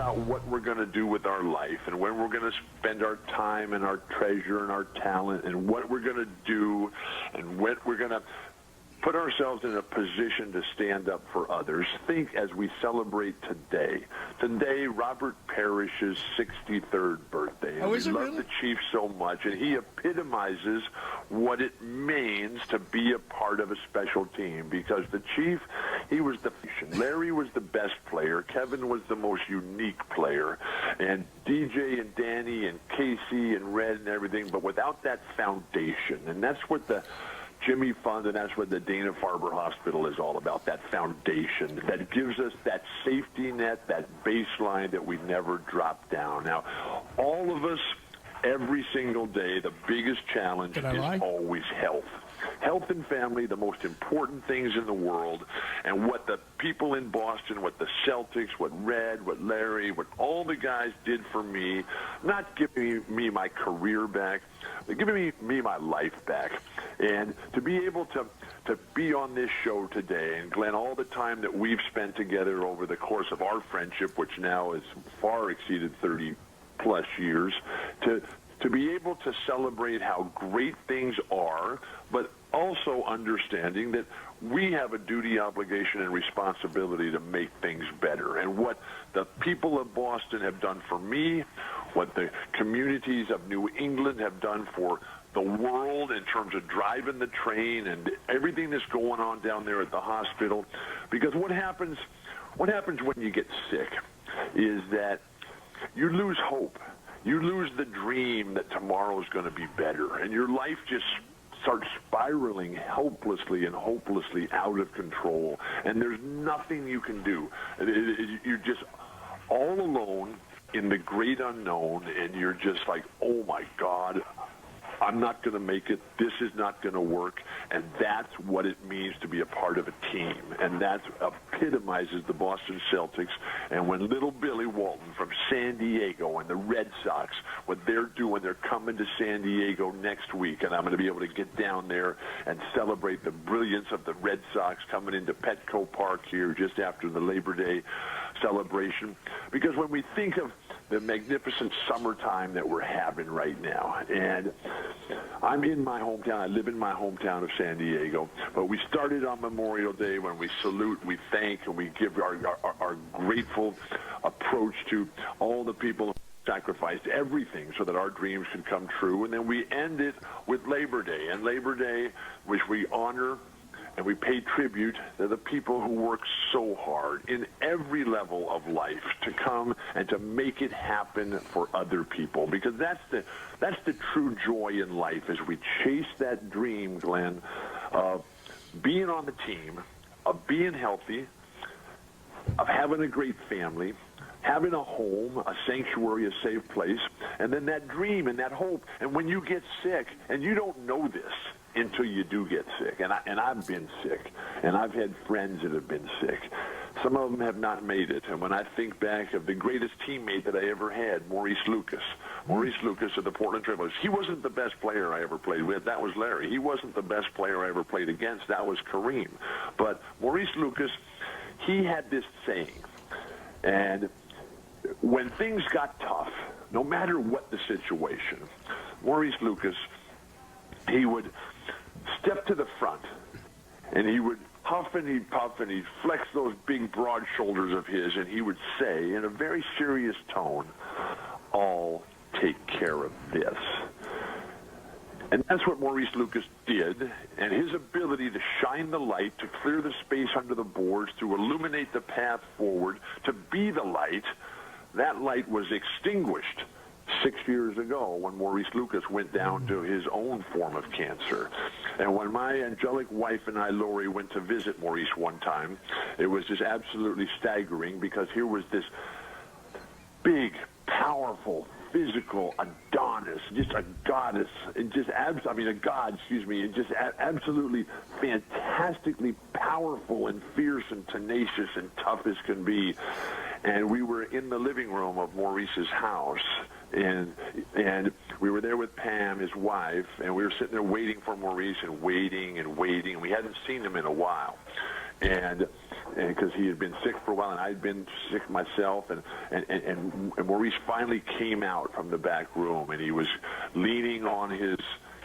about what we're going to do with our life and when we're going to spend our time and our treasure and our talent and what we're going to do and what we're going to put ourselves in a position to stand up for others. Think as we celebrate today. Today, Robert Parrish's 63rd birthday. And we love the Chief so much, and he epitomizes what it means to be a part of a special team, because the Chief, he was the Larry was the best player. Kevin was the most unique player. And DJ and Danny and Casey and Red and everything, but without that foundation, and that's what the Jimmy Fund, and that's what the Dana-Farber Hospital is all about, that foundation that gives us that safety net, that baseline that we never drop down. Now, all of us, every single day, the biggest challenge is always health. Health and family, the most important things in the world, and what the people in Boston, what the Celtics, what Red, what Larry, what all the guys did for me, not giving me my career back, but giving me my life back. And to be able to be on this show today, and Glenn, all the time that we've spent together over the course of our friendship, which now has far exceeded 30-plus years, to be able to celebrate how great things are, but also understanding that we have a duty, obligation, and responsibility to make things better. And what the people of Boston have done for me, what the communities of New England have done for the world in terms of driving the train and everything that's going on down there at the hospital. Because what happens when you get sick is that you lose hope. You lose the dream that tomorrow is going to be better, and your life just starts spiraling helplessly and hopelessly out of control, and there's nothing you can do. You're just all alone in the great unknown, and you're just like, oh my God, I'm not going to make it. This is not going to work. And that's what it means to be a part of a team. And that epitomizes the Boston Celtics. And when little Billy Walton from San Diego and the Red Sox, what they're doing, they're coming to San Diego next week. And I'm going to be able to get down there and celebrate the brilliance of the Red Sox coming into Petco Park here just after the Labor Day celebration. Because when we think of the magnificent summertime that we're having right now, and I'm in my hometown. I live in my hometown of San Diego. But we started on Memorial Day when we salute, we thank, and we give our grateful approach to all the people who sacrificed everything so that our dreams could come true. And then we end it with Labor Day. And Labor Day, which we honor and we pay tribute to the people who work so hard in every level of life to come and to make it happen for other people. Because that's the true joy in life, as we chase that dream, Glenn, of being on the team, of being healthy, of having a great family, having a home, a sanctuary, a safe place, and then that dream and that hope. And when you get sick, and you don't know this until you do get sick, and I've been sick, and I've had friends that have been sick. Some of them have not made it. And when I think back of the greatest teammate that I ever had, Maurice Lucas of the Portland Trailblazers, he wasn't the best player I ever played with. That was Larry. He wasn't the best player I ever played against. That was Kareem. But Maurice Lucas, he had this saying, and when things got tough, no matter what the situation, Maurice Lucas, he would step to the front, and he would huff and he'd puff and he'd flex those big broad shoulders of his, and he would say in a very serious tone, "I'll take care of this." And that's what Maurice Lucas did, and his ability to shine the light, to clear the space under the boards, to illuminate the path forward, to be the light, that light was extinguished 6 years ago when Maurice Lucas went down to his own form of cancer. And when my angelic wife and I, Lori, went to visit Maurice one time, it was just absolutely staggering, because here was this big, powerful, physical Adonis, just a goddess, and just a god, and just absolutely fantastically powerful and fierce and tenacious and tough as can be. And we were in the living room of Maurice's house, and we were there with Pam, his wife, and we were sitting there waiting for Maurice, and waiting, and we hadn't seen him in a while. And because he had been sick for a while, and I'd been sick myself, and Maurice finally came out from the back room, and he was leaning on his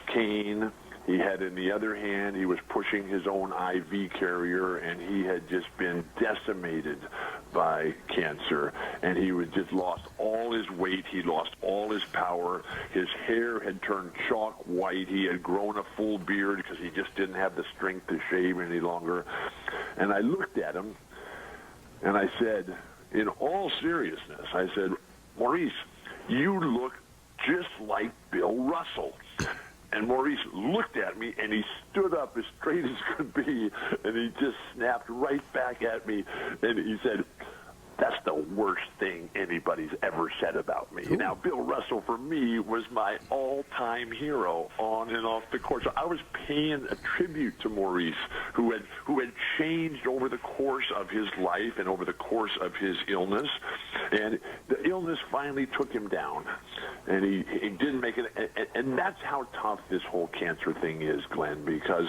cane. He had, in the other hand, he was pushing his own IV carrier, and he had just been decimated by cancer. And he was just lost all his weight. He lost all his power. His hair had turned chalk white. He had grown a full beard because he just didn't have the strength to shave any longer. And I looked at him, and I said, in all seriousness, I said, Maurice, you look just like Bill Russell. And Maurice looked at me, and he stood up as straight as could be, and he just snapped right back at me, and he said, that's the worst thing anybody's ever said about me. Ooh. Now, Bill Russell, for me, was my all-time hero on and off the court. So I was paying a tribute to Maurice, who had changed over the course of his life and over the course of his illness. And the illness finally took him down, and he didn't make it. And that's how tough this whole cancer thing is, Glenn, because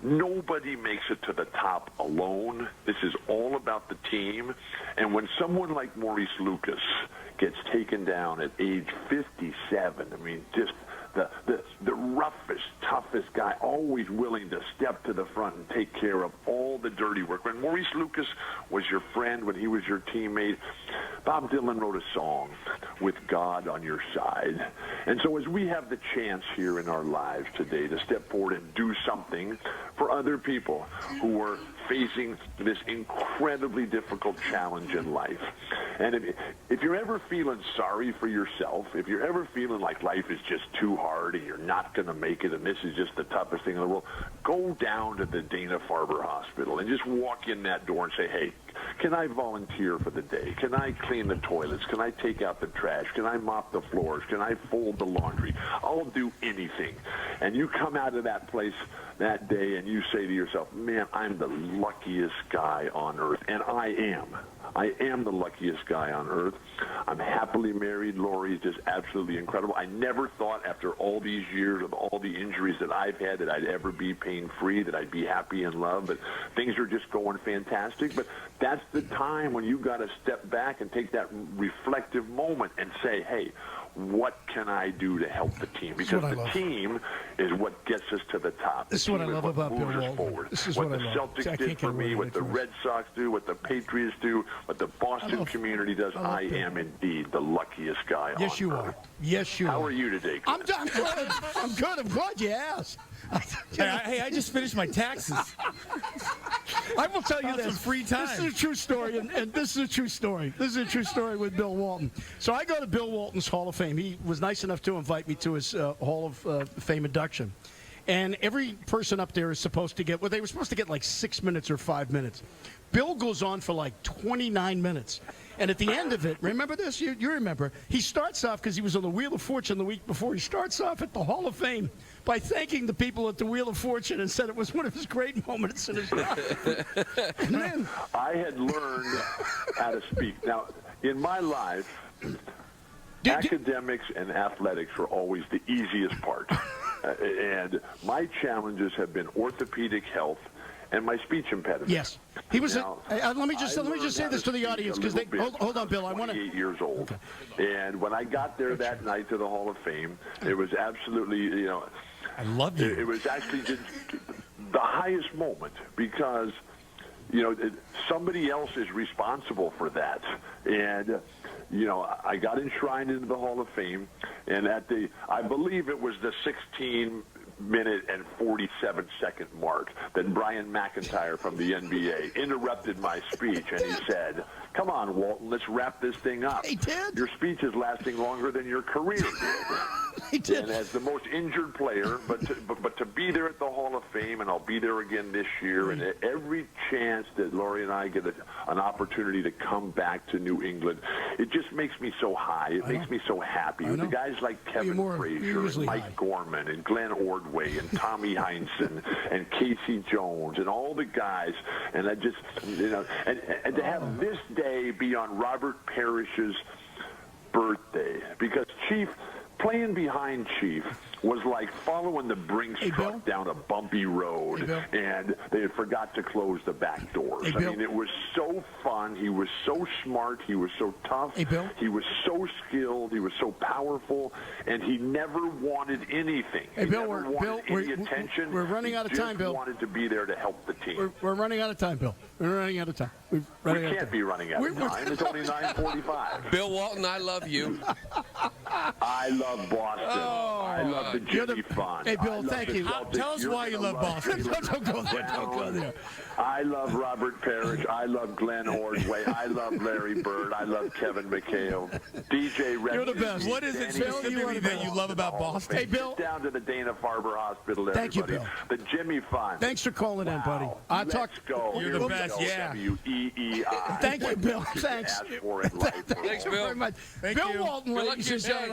nobody makes it to the top alone. This is all about the team. And when someone like Maurice Lucas gets taken down at age 57, I mean, just the roughest, toughest guy, always willing to step to the front and take care of all the dirty work. When Maurice Lucas was your friend, when he was your teammate, Bob Dylan wrote a song, With God on Your Side. And so as we have the chance here in our lives today to step forward and do something for other people who are facing this incredibly difficult challenge in life. And if you're ever feeling sorry for yourself, if you're ever feeling like life is just too hard and you're not going to make it and this is just the toughest thing in the world, go down to the Dana-Farber Hospital and just walk in that door and say, hey, can I volunteer for the day? Can I clean the toilets? Can I take out the trash? Can I mop the floors? Can I fold the laundry? I'll do anything. And you come out of that place that day and you say to yourself, man, I'm the luckiest guy on earth. And I am. I am the luckiest guy on earth. I'm happily married. Lori is just absolutely incredible. I never thought after all these years of all the injuries that I've had that I'd ever be pain-free, that I'd be happy in love, but things are just going fantastic. But that's the time when you got to step back and take that reflective moment and say, hey, what can I do to help the team? Because the team is what gets us to the top. This is what I love about Bill Walton. This is what the Celtics did for me, what the Red Sox do, what the Patriots do, what the Boston community does. I am indeed the luckiest guy on earth. Yes, you are. Yes, you are. How are you today, Chris? I'm good. I'm good. I'm glad you asked. Hey, I just finished my taxes. I will tell you this. Some free time. This is a true story, and this is a true story. This is a true story with Bill Walton. So I go to Bill Walton's Hall of Fame. He was nice enough to invite me to his Hall of Fame induction. And every person up there is supposed to get, well, they were supposed to get like 6 minutes or 5 minutes. Bill goes on for like 29 minutes. And at the end of it, remember this? You remember. He starts off, because he was on the Wheel of Fortune the week before, he starts off at the Hall of Fame by thanking the people at the Wheel of Fortune and said it was one of his great moments in his life. And then I had learned how to speak. Now, in my life, academics and athletics are always the easiest part. And my challenges have been orthopedic health and my speech impediment. Yes, he was. Now, let me just say this to the audience, because they hold on, Bill. I want to. 28 years old, and when I got there that night to the Hall of Fame, it was absolutely, I love you. It was actually just the highest moment, because somebody else is responsible for that, and I got enshrined into the Hall of Fame, and I believe it was the 16-minute and 47-second mark that Brian McIntyre from the NBA interrupted my speech, and he said, come on, Walton, let's wrap this thing up. He did. Your speech is lasting longer than your career did. He did. And as the most injured player, but to be there at the Hall of Fame, and I'll be there again this year, and every chance that Lori and I get an opportunity to come back to New England, it just makes me so high. It makes me so happy. With the guys like Kevin Frazier and Mike Gorman and Glenn Ordway and Tommy Heinsohn and Casey Jones and all the guys, and I just, and to have this day be on Robert Parrish's birthday, because Chief playing behind Chief was like following the Brinks Hey, Bill? truck down a bumpy road, Hey, Bill? and they had forgot to close the back doors. Hey, I Bill? mean, it was so fun. He was so smart. He was so tough. Hey, Bill? He was so skilled. He was so powerful, and he never wanted anything. Hey, he Bill, never we're- wanted Bill, any we're- attention. we're running He out of time, just Bill. wanted to be there to help the team. We're running out of time, Bill. We're running out of time. We're We running out of can't time. be running out of We're- time. It's only 9:45. Bill Walton, I love you. I love Boston. I love the You're Jimmy the- Fund. Hey, Bill, I love thank the you. Celtics. Tell us You're why you gonna love Boston. Taylor Don't go there. Don't go there. I love Robert Parrish. I love Glenn Ordway. I love Larry Bird. I love Kevin McHale. DJ Red. You're the best. What is it Danny Bill, you specifically are that you love about Boston? Hey, Bill. Get down to the Dana-Farber Hospital, everybody. Thank you, Bill. The Jimmy Fund. Thanks for calling in, buddy. Wow. I'll Let's talk. go. You're the Here we best, go. yeah. WEEI. Thank you, Bill. What you Thanks. asked for in life. Thanks, Thank you Bill. very much. Thank Bill you. Walton, Good luck ladies to and yourself.